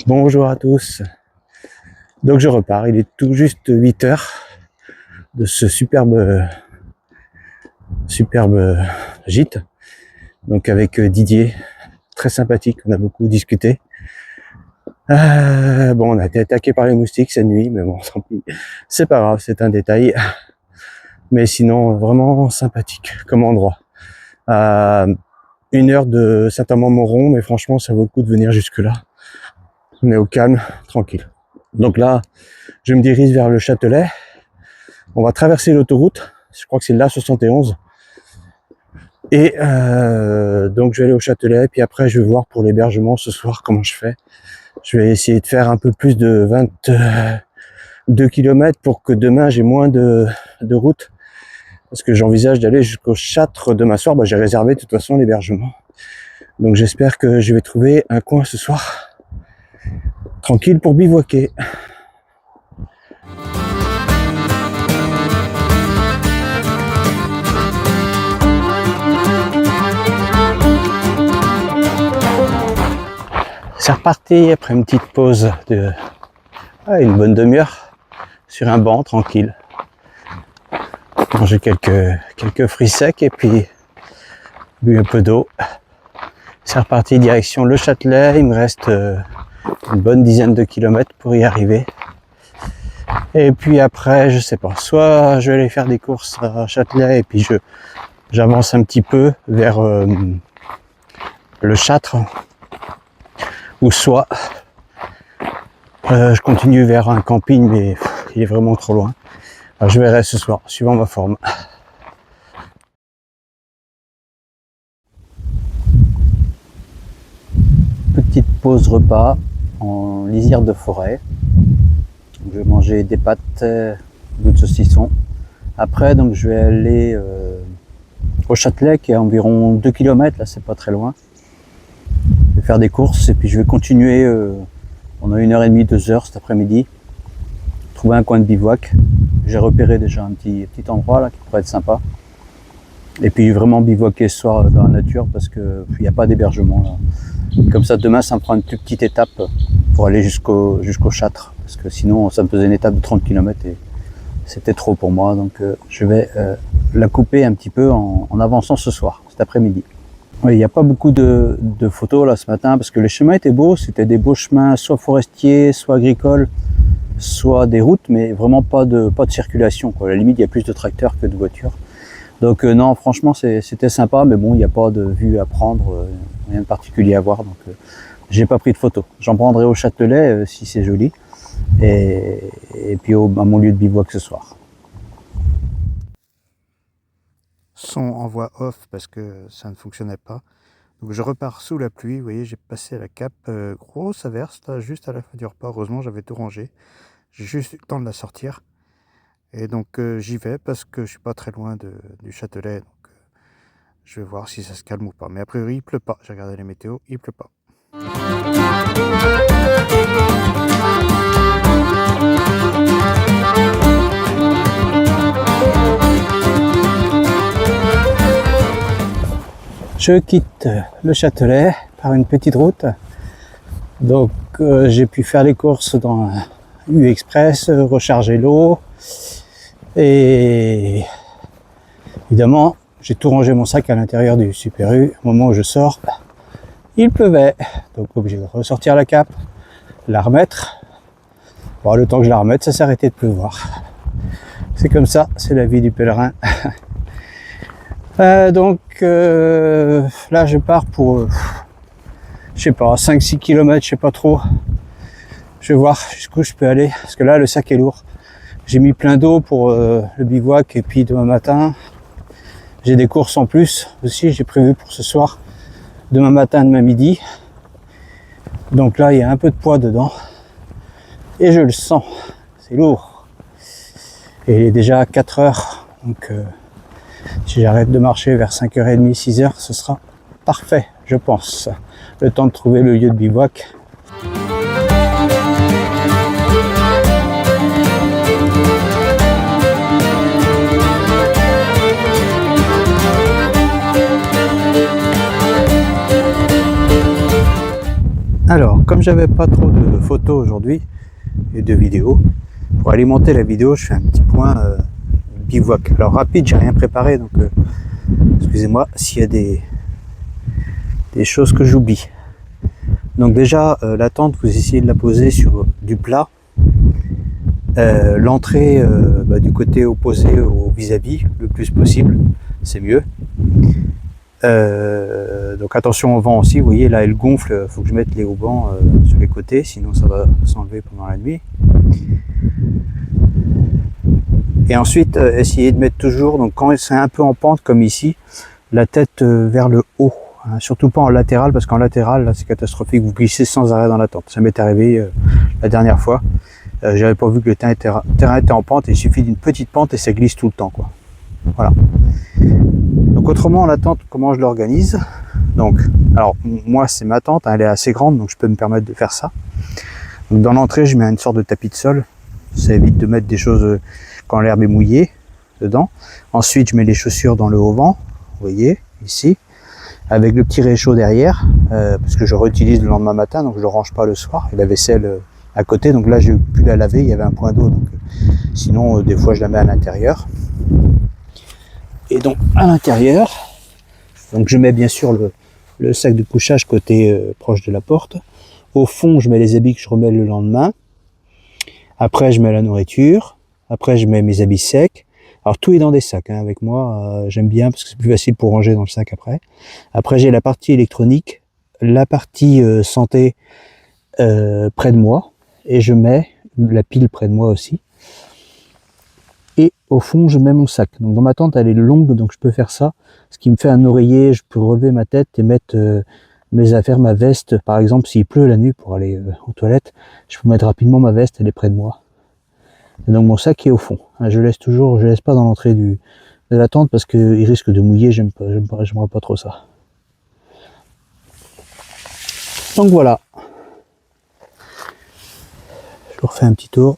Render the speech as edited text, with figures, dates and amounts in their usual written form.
Bonjour à tous. Donc je repars, il est tout juste 8 heures de ce superbe gîte. Donc avec Didier, très sympathique, on a beaucoup discuté. Bon, on a été attaqué par les moustiques cette nuit, mais bon, tant pis. C'est pas grave, c'est un détail. Mais sinon, vraiment sympathique comme endroit. À 1 heure de Saint-Amand-Montrond, mais franchement, ça vaut le coup de venir jusque là. On est au calme, tranquille. Donc là, je me dirige vers le Châtelet. On va traverser l'autoroute. Je crois que c'est l'A71. Et donc je vais aller au Châtelet. Puis après, je vais voir pour l'hébergement ce soir comment je fais. Je vais essayer de faire un peu plus de 22 km pour que demain j'ai moins de route. Parce que j'envisage d'aller jusqu'au Châtre demain soir. J'ai réservé de toute façon l'hébergement. Donc j'espère que je vais trouver un coin ce soir tranquille pour bivouaquer. C'est reparti après une petite pause de une bonne demi-heure sur un banc tranquille. Manger quelques fruits secs et puis bu un peu d'eau. C'est reparti direction le Châtelet. Il me reste une bonne dizaine de kilomètres pour y arriver. Et puis après, je sais pas, soit je vais aller faire des courses à Châtelet et puis j'avance un petit peu vers le Châtre, ou soit je continue vers un camping, mais il est vraiment trop loin. Alors, je verrai ce soir, suivant ma forme. Petite pause repas en lisière de forêt. Je vais manger des pâtes, goût de saucisson. Après, donc, je vais aller au Châtelet, qui est à environ 2 km, là c'est pas très loin. Je vais faire des courses et puis je vais continuer. On a 1h30, 2 heures cet après-midi. Trouver un coin de bivouac. J'ai repéré déjà un petit endroit là qui pourrait être sympa. Et puis vraiment bivouaquer ce soir dans la nature parce que il n'y a pas d'hébergement là. Comme ça demain ça me prend une plus petite étape pour aller jusqu'au Châtre. Parce que sinon ça me faisait une étape de 30 km et c'était trop pour moi. Donc je vais la couper un petit peu en avançant ce soir, cet après-midi. Oui, il n'y a pas beaucoup de photos là ce matin parce que les chemins étaient beaux, c'était des beaux chemins soit forestiers, soit agricoles, soit des routes, mais vraiment pas de circulation, quoi. À la limite, il y a plus de tracteurs que de voitures. Donc non, franchement, c'était sympa, mais bon, il n'y a pas de vue à prendre, rien de particulier à voir, donc j'ai pas pris de photos. J'en prendrai au Châtelet si c'est joli, et puis à mon lieu de bivouac ce soir. Son en voix off parce que ça ne fonctionnait pas. Donc je repars sous la pluie, vous voyez, j'ai passé la cape, grosse averse là, juste à la fin du repas. Heureusement, j'avais tout rangé. J'ai juste eu le temps de la sortir. Et donc j'y vais parce que je suis pas très loin du Châtelet. Donc je vais voir si ça se calme ou pas. Mais a priori, il pleut pas. J'ai regardé les météos, il pleut pas. Je quitte le Châtelet par une petite route. Donc j'ai pu faire les courses dans U-Express, recharger l'eau. Et évidemment, j'ai tout rangé mon sac à l'intérieur du Super U. Au moment où je sors, il pleuvait. Donc obligé de ressortir la cape, la remettre. Bon, le temps que je la remette, ça s'est arrêté de pleuvoir. C'est comme ça, c'est la vie du pèlerin. Donc là je pars pour je sais pas 5-6 km, je sais pas trop. Je vais voir jusqu'où je peux aller parce que là le sac est lourd. J'ai mis plein d'eau pour le bivouac et puis demain matin j'ai des courses en plus aussi, j'ai prévu pour ce soir, demain matin, demain midi. Donc là il y a un peu de poids dedans et je le sens, c'est lourd. Et il est déjà 4 heures, donc si j'arrête de marcher vers 5h30, 6h, ce sera parfait, je pense. Le temps de trouver le lieu de bivouac. Alors, comme j'avais pas trop de photos aujourd'hui et de vidéos, pour alimenter la vidéo, je fais un petit point bivouac. Alors rapide, j'ai rien préparé, donc excusez-moi s'il y a des choses que j'oublie. Donc déjà, la tente, vous essayez de la poser sur du plat. L'entrée du côté opposé au vis-à-vis, le plus possible, c'est mieux. Donc attention au vent aussi, vous voyez là elle gonfle, il faut que je mette les haubans sur les côtés, sinon ça va s'enlever pendant la nuit. Et ensuite essayez de mettre toujours, donc quand c'est un peu en pente comme ici, la tête vers le haut, hein, surtout pas en latéral, parce qu'en latéral là c'est catastrophique, vous glissez sans arrêt dans la tente. Ça m'est arrivé la dernière fois, j'avais pas vu que le terrain était en pente, et il suffit d'une petite pente et ça glisse tout le temps, quoi. Voilà. Donc autrement, la tente, comment je l'organise? Donc, alors moi c'est ma tente, hein, elle est assez grande, donc je peux me permettre de faire ça. Donc dans l'entrée, je mets une sorte de tapis de sol, ça évite de mettre des choses quand l'herbe est mouillée dedans. Ensuite, je mets les chaussures dans le haut-vent, vous voyez ici, avec le petit réchaud derrière, parce que je réutilise le lendemain matin, donc je ne range pas le soir. Et la vaisselle à côté, donc là j'ai pu la laver, il y avait un point d'eau, donc sinon des fois je la mets à l'intérieur. Et donc à l'intérieur, donc je mets bien sûr le sac de couchage côté proche de la porte. Au fond, je mets les habits que je remets le lendemain. Après, je mets la nourriture. Après, je mets mes habits secs. Alors tout est dans des sacs, hein, avec moi. J'aime bien parce que c'est plus facile pour ranger dans le sac après. Après, j'ai la partie électronique, la partie santé près de moi. Et je mets la pile près de moi aussi. Et au fond, je mets mon sac. Donc dans ma tente, elle est longue, donc je peux faire ça. Ce qui me fait un oreiller, je peux relever ma tête et mettre mes affaires, ma veste. Par exemple, s'il pleut la nuit pour aller aux toilettes, je peux mettre rapidement ma veste, elle est près de moi. Et donc mon sac est au fond. Je laisse pas dans l'entrée de la tente parce qu'il risque de mouiller, j'aimerais pas trop ça. Donc voilà. Je leur fais un petit tour.